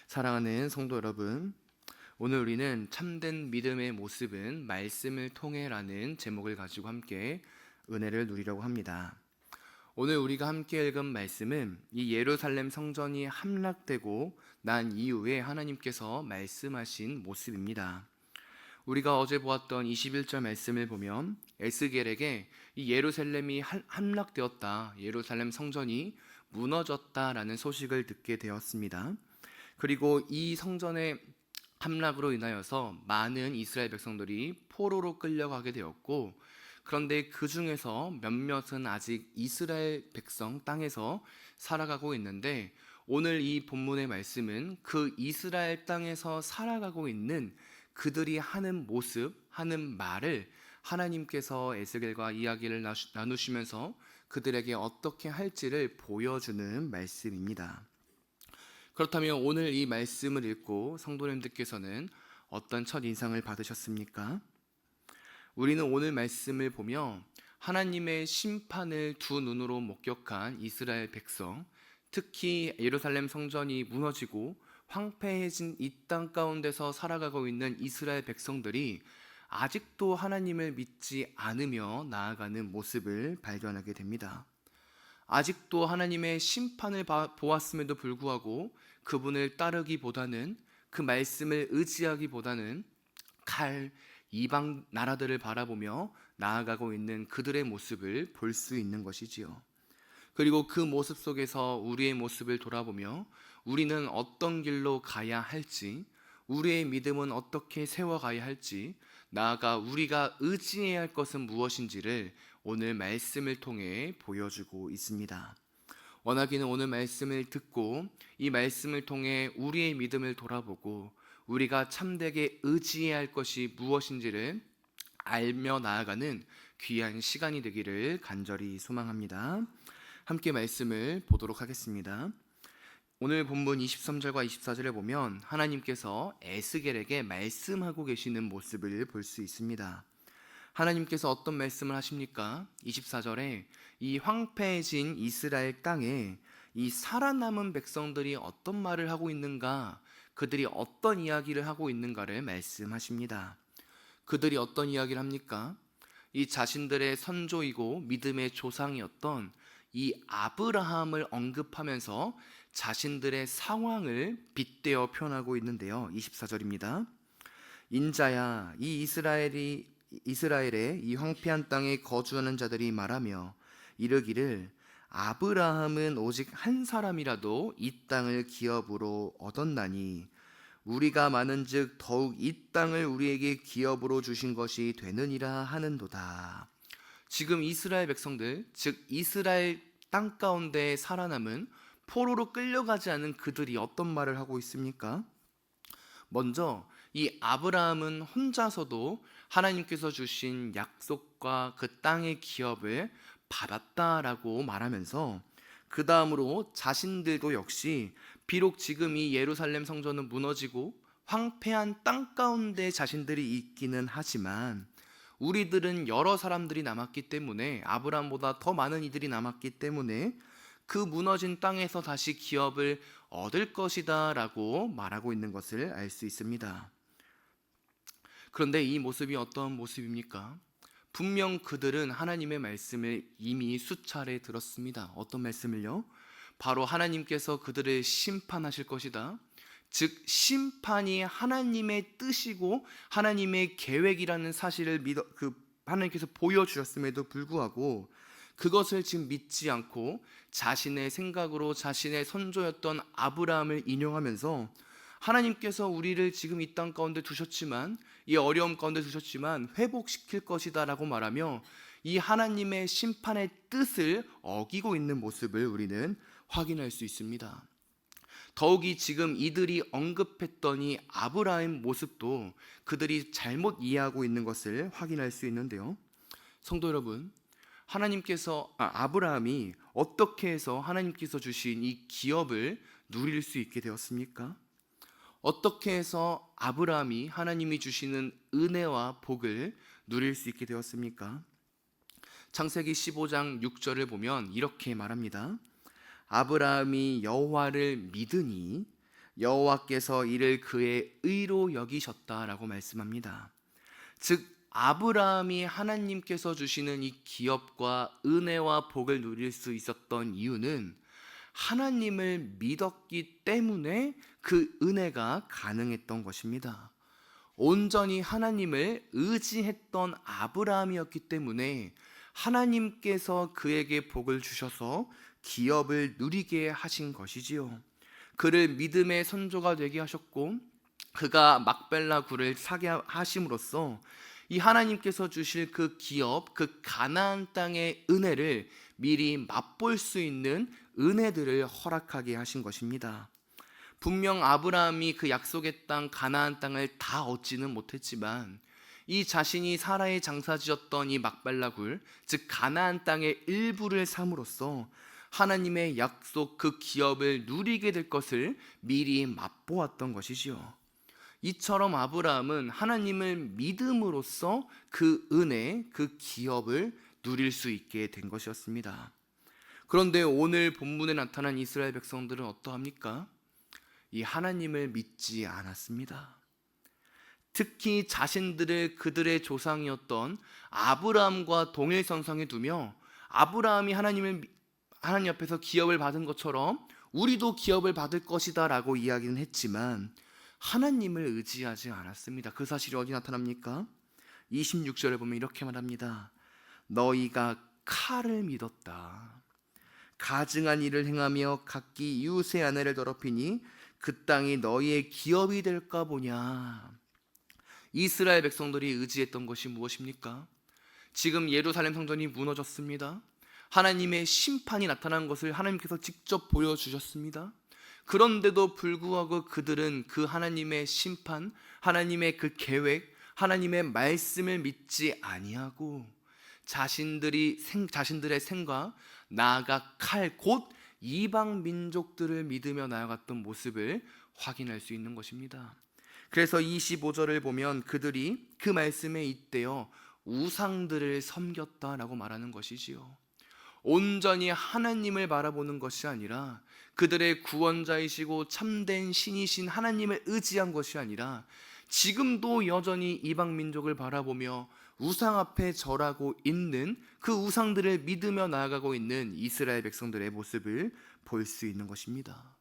사랑하는 성도 여러분, 오늘 우리는 참된 믿음의 모습은 말씀을 통해라는 제목을 가지고 함께 은혜를 누리려고 합니다. 오늘 우리가 함께 읽은 말씀은 이 예루살렘 성전이 함락되고 난 이후에 하나님께서 말씀하신 모습입니다. 우리가 어제 보았던 21절 말씀을 보면 에스겔에게 이 예루살렘이 함락되었다, 예루살렘 성전이 무너졌다라는 소식을 듣게 되었습니다. 그리고 이 성전의 함락으로 인하여서 많은 이스라엘 백성들이 포로로 끌려가게 되었고, 그런데 그 중에서 몇몇은 아직 이스라엘 백성 땅에서 살아가고 있는데, 오늘 이 본문의 말씀은 그 이스라엘 땅에서 살아가고 있는 그들이 하는 모습, 하는 말을 하나님께서 에스겔과 이야기를 나누시면서 그들에게 어떻게 할지를 보여주는 말씀입니다. 그렇다면 오늘 이 말씀을 읽고 성도님들께서는 어떤 첫 인상을 받으셨습니까? 우리는 오늘 말씀을 보며 하나님의 심판을 두 눈으로 목격한 이스라엘 백성, 특히 예루살렘 성전이 무너지고 황폐해진 이 땅 가운데서 살아가고 있는 이스라엘 백성들이 아직도 하나님을 믿지 않으며 나아가는 모습을 발견하게 됩니다. 아직도 하나님의 심판을 보았음에도 불구하고 그분을 따르기보다는, 그 말씀을 의지하기보다는 이방 나라들을 바라보며 나아가고 있는 그들의 모습을 볼 수 있는 것이지요. 그리고 그 모습 속에서 우리의 모습을 돌아보며 우리는 어떤 길로 가야 할지, 우리의 믿음은 어떻게 세워가야 할지, 나아가 우리가 의지해야 할 것은 무엇인지를 오늘 말씀을 통해 보여주고 있습니다. 원하기는 오늘 말씀을 듣고 이 말씀을 통해 우리의 믿음을 돌아보고 우리가 참되게 의지해야 할 것이 무엇인지를 알며 나아가는 귀한 시간이 되기를 간절히 소망합니다. 함께 말씀을 보도록 하겠습니다. 오늘 본문 23절과 24절에 보면 하나님께서 에스겔에게 말씀하고 계시는 모습을 볼 수 있습니다. 하나님께서 어떤 말씀을 하십니까? 24절에 이 황폐해진 이스라엘 땅에 이 살아남은 백성들이 어떤 말을 하고 있는가, 그들이 어떤 이야기를 하고 있는가를 말씀하십니다. 그들이 어떤 이야기를 합니까? 이 자신들의 선조이고 믿음의 조상이었던 이 아브라함을 언급하면서 자신들의 상황을 빗대어 표현하고 있는데요. 24절입니다. 인자야, 이 이스라엘의 이 황폐한 땅에 거주하는 자들이 말하며 이르기를 아브라함은 오직 한 사람이라도 이 땅을 기업으로 얻었나니 우리가 많은즉 더욱 이 땅을 우리에게 기업으로 주신 것이 되느니라 하는도다. 지금 이스라엘 백성들, 즉 이스라엘 땅 가운데 살아남은 포로로 끌려가지 않은 그들이 어떤 말을 하고 있습니까? 먼저 이 아브라함은 혼자서도 하나님께서 주신 약속과 그 땅의 기업을 받았다라고 말하면서, 그 다음으로 자신들도 역시 비록 지금 이 예루살렘 성전은 무너지고 황폐한 땅 가운데 자신들이 있기는 하지만 우리들은 여러 사람들이 남았기 때문에, 아브라함보다 더 많은 이들이 남았기 때문에 그 무너진 땅에서 다시 기업을 얻을 것이다 라고 말하고 있는 것을 알 수 있습니다. 그런데 이 모습이 어떤 모습입니까? 분명 그들은 하나님의 말씀을 이미 수차례 들었습니다. 어떤 말씀을요? 바로 하나님께서 그들을 심판하실 것이다, 즉 심판이 하나님의 뜻이고 하나님의 계획이라는 사실을 하나님께서 보여주셨음에도 불구하고 그것을 지금 믿지 않고 자신의 생각으로 자신의 선조였던 아브라함을 인용하면서, 하나님께서 우리를 지금 이 땅 가운데 두셨지만, 이 어려움 가운데 두셨지만 회복시킬 것이다 라고 말하며 이 하나님의 심판의 뜻을 어기고 있는 모습을 우리는 확인할 수 있습니다. 더욱이 지금 이들이 언급했던 이 아브라함 모습도 그들이 잘못 이해하고 있는 것을 확인할 수 있는데요. 성도 여러분, 아브라함이 어떻게 해서 하나님께서 주신 이 기업을 누릴 수 있게 되었습니까? 어떻게 해서 아브라함이 하나님이 주시는 은혜와 복을 누릴 수 있게 되었습니까? 창세기 15장 6절을 보면 이렇게 말합니다. 아브라함이 여호와를 믿으니 여호와께서 이를 그의 의로 여기셨다라고 말씀합니다. 즉 아브라함이 하나님께서 주시는 이 기업과 은혜와 복을 누릴 수 있었던 이유는 하나님을 믿었기 때문에 그 은혜가 가능했던 것입니다. 온전히 하나님을 의지했던 아브라함이었기 때문에 하나님께서 그에게 복을 주셔서 기업을 누리게 하신 것이지요. 그를 믿음의 선조가 되게 하셨고 그가 막벨라 굴을 사게 하심으로써 이 하나님께서 주실 그 기업, 그 가나안 땅의 은혜를 미리 맛볼 수 있는 은혜들을 허락하게 하신 것입니다. 분명 아브라함이 그 약속의 땅 가나안 땅을 다 얻지는 못했지만 이 자신이 사라의 장사지었던 이 막발라 굴, 즉 가나안 땅의 일부를 삼으로써 하나님의 약속 그 기업을 누리게 될 것을 미리 맛보았던 것이지요. 이처럼 아브라함은 하나님을 믿음으로써 그 은혜, 그 기업을 누릴 수 있게 된 것이었습니다. 그런데 오늘 본문에 나타난 이스라엘 백성들은 어떠합니까? 이 하나님을 믿지 않았습니다. 특히 자신들을 그들의 조상이었던 아브라함과 동일선상에 두며 아브라함이 하나님 앞에서 기업을 받은 것처럼 우리도 기업을 받을 것이다 라고 이야기는 했지만 하나님을 의지하지 않았습니다. 그 사실이 어디 나타납니까? 26절에 보면 이렇게 말합니다. 너희가 칼을 믿었다. 가증한 일을 행하며 각기 이웃의 아내를 더럽히니 그 땅이 너희의 기업이 될까 보냐. 이스라엘 백성들이 의지했던 것이 무엇입니까? 지금 예루살렘 성전이 무너졌습니다. 하나님의 심판이 나타난 것을 하나님께서 직접 보여주셨습니다. 그런데도 불구하고 그들은 그 하나님의 심판, 하나님의 그 계획, 하나님의 말씀을 믿지 아니하고 자신들의 생각, 나아가 칼, 곧 이방 민족들을 믿으며 나아갔던 모습을 확인할 수 있는 것입니다. 그래서 25절을 보면 그들이 그 말씀에 잇대어 우상들을 섬겼다라고 말하는 것이지요. 온전히 하나님을 바라보는 것이 아니라 그들의 구원자이시고 참된 신이신 하나님을 의지한 것이 아니라 지금도 여전히 이방 민족을 바라보며 우상 앞에 절하고 있는 그 우상들을 믿으며 나아가고 있는 이스라엘 백성들의 모습을 볼 수 있는 것입니다.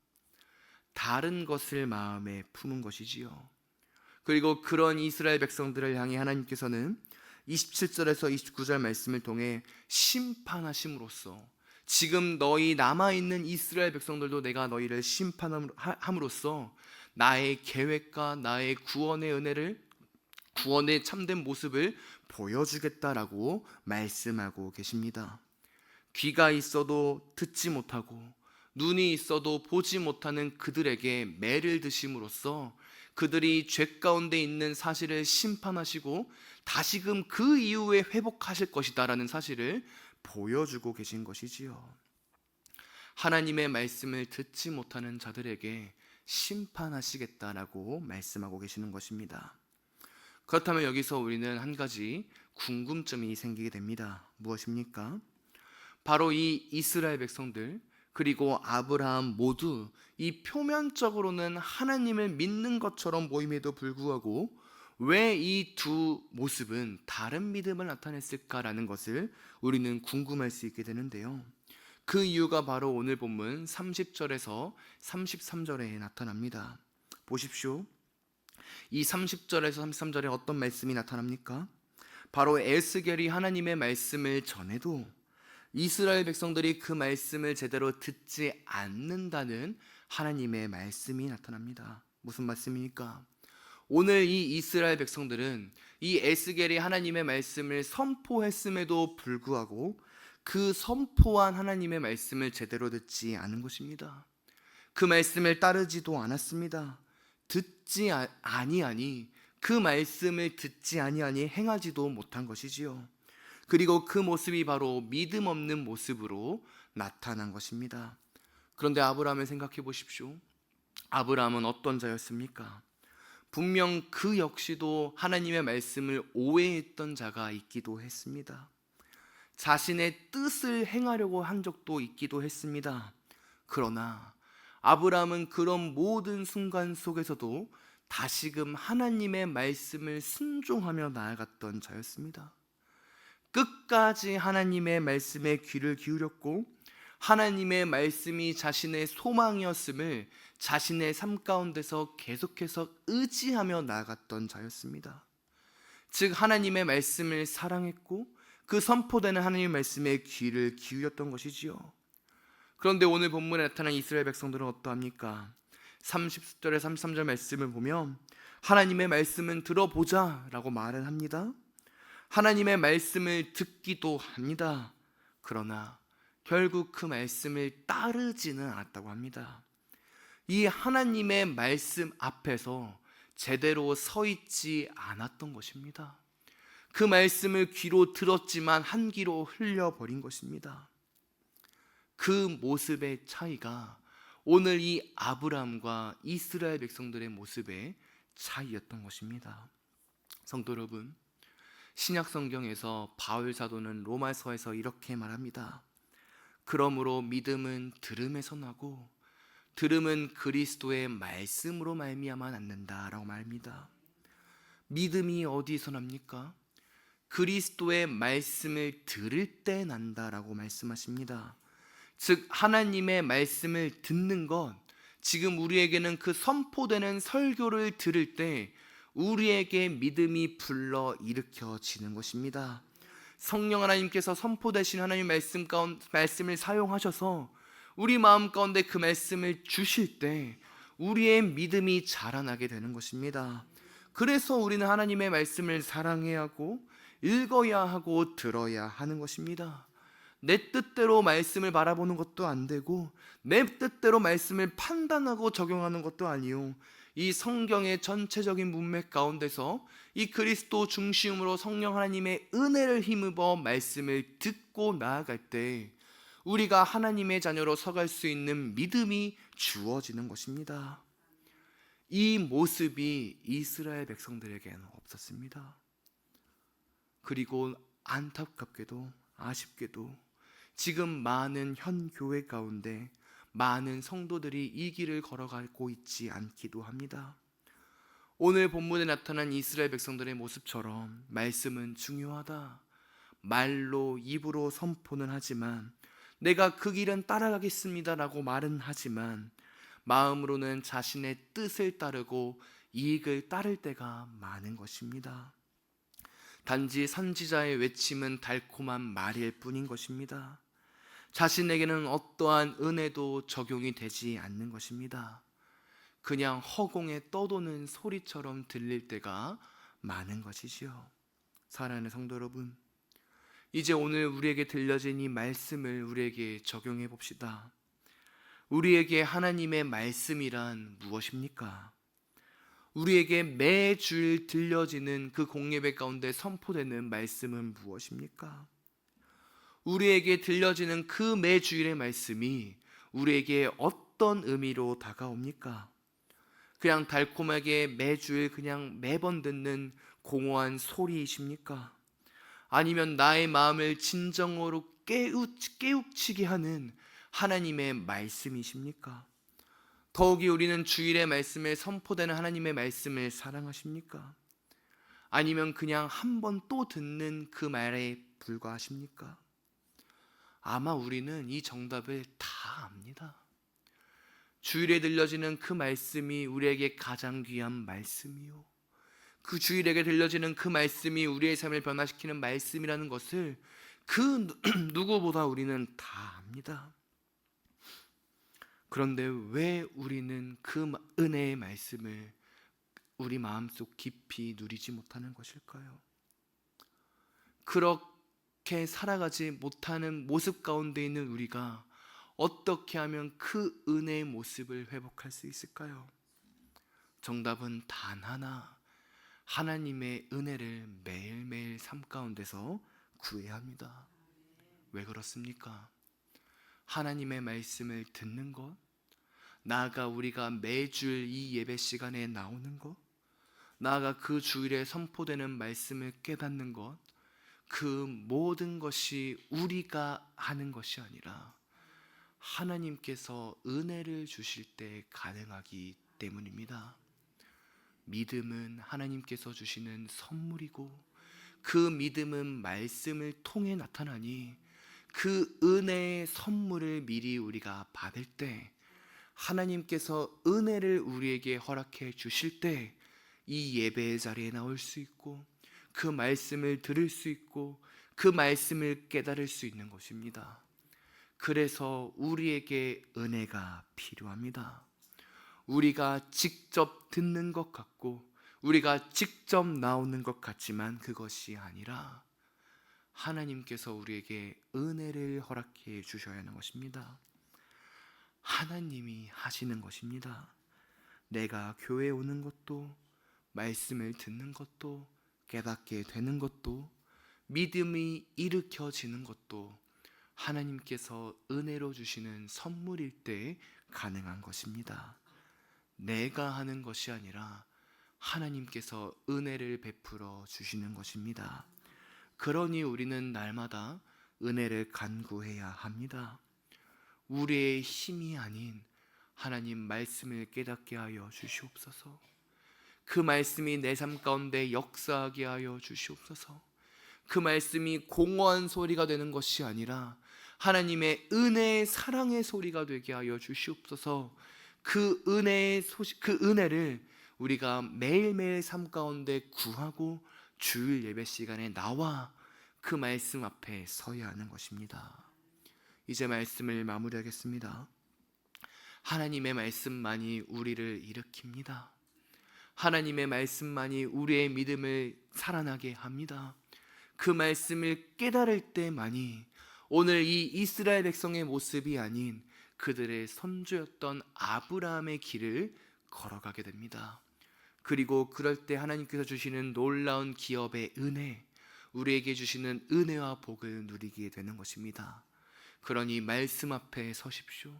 다른 것을 마음에 품은 것이지요. 그리고 그런 이스라엘 백성들을 향해 하나님께서는 27절에서 29절 말씀을 통해 심판하심으로써 지금 너희 남아있는 이스라엘 백성들도 내가 너희를 심판함으로써 나의 계획과 나의 구원의 은혜를, 구원의 참된 모습을 보여주겠다라고 말씀하고 계십니다. 귀가 있어도 듣지 못하고 눈이 있어도 보지 못하는 그들에게 매를 드심으로써 그들이 죄 가운데 있는 사실을 심판하시고 다시금 그 이후에 회복하실 것이다라는 사실을 보여주고 계신 것이지요. 하나님의 말씀을 듣지 못하는 자들에게 심판하시겠다라고 말씀하고 계시는 것입니다. 그렇다면 여기서 우리는 한 가지 궁금점이 생기게 됩니다. 무엇입니까? 바로 이 이스라엘 백성들 그리고 아브라함 모두 이 표면적으로는 하나님을 믿는 것처럼 보임에도 불구하고 왜 이 두 모습은 다른 믿음을 나타냈을까라는 것을 우리는 궁금할 수 있게 되는데요. 그 이유가 바로 오늘 본문 30절에서 33절에 나타납니다. 보십시오. 이 30절에서 33절에 어떤 말씀이 나타납니까? 바로 에스겔이 하나님의 말씀을 전해도 이스라엘 백성들이 그 말씀을 제대로 듣지 않는다는 하나님의 말씀이 나타납니다. 무슨 말씀입니까? 오늘 이 이스라엘 백성들은 이 에스겔이 하나님의 말씀을 선포했음에도 불구하고 그 선포한 하나님의 말씀을 제대로 듣지 않은 것입니다. 그 말씀을 따르지도 않았습니다. 듣지 아니하니 그 말씀을 듣지 아니하니 행하지도 못한 것이지요. 그리고 그 모습이 바로 믿음 없는 모습으로 나타난 것입니다. 그런데 아브라함을 생각해 보십시오. 아브라함은 어떤 자였습니까? 분명 그 역시도 하나님의 말씀을 오해했던 자가 있기도 했습니다. 자신의 뜻을 행하려고 한 적도 있기도 했습니다. 그러나 아브라함은 그런 모든 순간 속에서도 다시금 하나님의 말씀을 순종하며 나아갔던 자였습니다. 끝까지 하나님의 말씀에 귀를 기울였고 하나님의 말씀이 자신의 소망이었음을 자신의 삶 가운데서 계속해서 의지하며 나아갔던 자였습니다. 즉 하나님의 말씀을 사랑했고 그 선포되는 하나님의 말씀에 귀를 기울였던 것이지요. 그런데 오늘 본문에 나타난 이스라엘 백성들은 어떠합니까? 30절에 33절 말씀을 보면 하나님의 말씀은 들어보자 라고 말을 합니다. 하나님의 말씀을 듣기도 합니다. 그러나 결국 그 말씀을 따르지는 않았다고 합니다. 이 하나님의 말씀 앞에서 제대로 서 있지 않았던 것입니다. 그 말씀을 귀로 들었지만 한 귀로 흘려버린 것입니다. 그 모습의 차이가 오늘 이 아브라함과 이스라엘 백성들의 모습의 차이였던 것입니다. 성도 여러분, 신약 성경에서 바울 사도는 로마서에서 이렇게 말합니다. 그러므로 믿음은 들음에서 나고 들음은 그리스도의 말씀으로 말미암아 낳는다라고 말합니다. 믿음이 어디서 납니까? 그리스도의 말씀을 들을 때 난다라고 말씀하십니다. 즉 하나님의 말씀을 듣는 것, 지금 우리에게는 그 선포되는 설교를 들을 때 우리에게 믿음이 불러 일으켜지는 것입니다. 성령 하나님께서 선포되신 하나님 말씀을 사용하셔서 우리 마음 가운데 그 말씀을 주실 때 우리의 믿음이 자라나게 되는 것입니다. 그래서 우리는 하나님의 말씀을 사랑해야 하고 읽어야 하고 들어야 하는 것입니다. 내 뜻대로 말씀을 바라보는 것도 안 되고 내 뜻대로 말씀을 판단하고 적용하는 것도 아니요, 이 성경의 전체적인 문맥 가운데서 이 그리스도 중심으로 성령 하나님의 은혜를 힘입어 말씀을 듣고 나아갈 때 우리가 하나님의 자녀로 서갈 수 있는 믿음이 주어지는 것입니다. 이 모습이 이스라엘 백성들에게는 없었습니다. 그리고 안타깝게도 아쉽게도 지금 많은 현 교회 가운데 많은 성도들이 이 길을 걸어가고 있지 않기도 합니다. 오늘 본문에 나타난 이스라엘 백성들의 모습처럼 말씀은 중요하다, 말로 입으로 선포는 하지만 내가 그 길은 따라가겠습니다 라고 말은 하지만 마음으로는 자신의 뜻을 따르고 이익을 따를 때가 많은 것입니다. 단지 선지자의 외침은 달콤한 말일 뿐인 것입니다. 자신에게는 어떠한 은혜도 적용이 되지 않는 것입니다. 그냥 허공에 떠도는 소리처럼 들릴 때가 많은 것이지요. 사랑하는 성도 여러분, 이제 오늘 우리에게 들려진 이 말씀을 우리에게 적용해 봅시다. 우리에게 하나님의 말씀이란 무엇입니까? 우리에게 매주일 들려지는 그 공예배 가운데 선포되는 말씀은 무엇입니까? 우리에게 들려지는 그 매주일의 말씀이 우리에게 어떤 의미로 다가옵니까? 그냥 달콤하게 매주일 그냥 매번 듣는 공허한 소리이십니까? 아니면 나의 마음을 진정으로 깨우치게 하는 하나님의 말씀이십니까? 더욱이 우리는 주일의 말씀에 선포되는 하나님의 말씀을 사랑하십니까? 아니면 그냥 한 번 또 듣는 그 말에 불과하십니까? 아마 우리는 이 정답을 다 압니다. 주일에 들려지는 그 말씀이 우리에게 가장 귀한 말씀이요, 그 주일에게 들려지는 그 말씀이 우리의 삶을 변화시키는 말씀이라는 것을 그 누구보다 우리는 다 압니다. 그런데 왜 우리는 그 은혜의 말씀을 우리 마음속 깊이 누리지 못하는 것일까요? 그렇게 살아가지 못하는 모습 가운데 있는 우리가 어떻게 하면 그 은혜의 모습을 회복할 수 있을까요? 정답은 단 하나, 하나님의 은혜를 매일매일 삶 가운데서 구해야 합니다. 왜 그렇습니까? 하나님의 말씀을 듣는 것, 나아가 우리가 매주일 이 예배 시간에 나오는 것, 나아가 그 주일에 선포되는 말씀을 깨닫는 것, 그 모든 것이 우리가 하는 것이 아니라 하나님께서 은혜를 주실 때 가능하기 때문입니다. 믿음은 하나님께서 주시는 선물이고 그 믿음은 말씀을 통해 나타나니 그 은혜의 선물을 미리 우리가 받을 때 하나님께서 은혜를 우리에게 허락해 주실 때 이 예배의 자리에 나올 수 있고 그 말씀을 들을 수 있고 그 말씀을 깨달을 수 있는 것입니다. 그래서 우리에게 은혜가 필요합니다. 우리가 직접 듣는 것 같고 우리가 직접 나오는 것 같지만 그것이 아니라 하나님께서 우리에게 은혜를 허락해 주셔야 하는 것입니다. 하나님이 하시는 것입니다. 내가 교회에 오는 것도 말씀을 듣는 것도 깨닫게 되는 것도 믿음이 일으켜지는 것도 하나님께서 은혜로 주시는 선물일 때 가능한 것입니다. 내가 하는 것이 아니라 하나님께서 은혜를 베풀어 주시는 것입니다. 그러니 우리는 날마다 은혜를 간구해야 합니다. 우리의 힘이 아닌 하나님 말씀을 깨닫게 하여 주시옵소서. 그 말씀이 내 삶 가운데 역사하게 하여 주시옵소서. 그 말씀이 공허한 소리가 되는 것이 아니라 하나님의 은혜의 사랑의 소리가 되게 하여 주시옵소서. 그 은혜의 그 은혜를 우리가 매일매일 삶 가운데 구하고 주일 예배 시간에 나와 그 말씀 앞에 서야 하는 것입니다. 이제 말씀을 마무리하겠습니다. 하나님의 말씀만이 우리를 일으킵니다. 하나님의 말씀만이 우리의 믿음을 살아나게 합니다. 그 말씀을 깨달을 때만이 오늘 이 이스라엘 백성의 모습이 아닌 그들의 선조였던 아브라함의 길을 걸어가게 됩니다. 그리고 그럴 때 하나님께서 주시는 놀라운 기업의 은혜, 우리에게 주시는 은혜와 복을 누리게 되는 것입니다. 그러니 말씀 앞에 서십시오.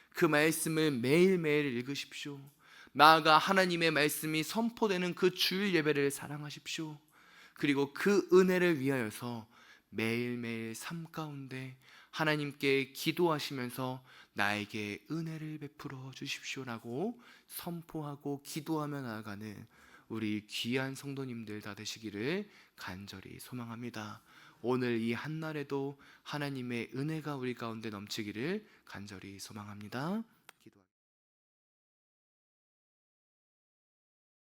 그 말씀을 매일매일 읽으십시오. 나아가 하나님의 말씀이 선포되는 그 주일 예배를 사랑하십시오. 그리고 그 은혜를 위하여서 매일매일 삶 가운데 하나님께 기도하시면서 나에게 은혜를 베풀어 주십시오라고 선포하고 기도하며 나아가는 우리 귀한 성도님들 다 되시기를 간절히 소망합니다. 오늘 이 한날에도 하나님의 은혜가 우리 가운데 넘치기를 간절히 소망합니다.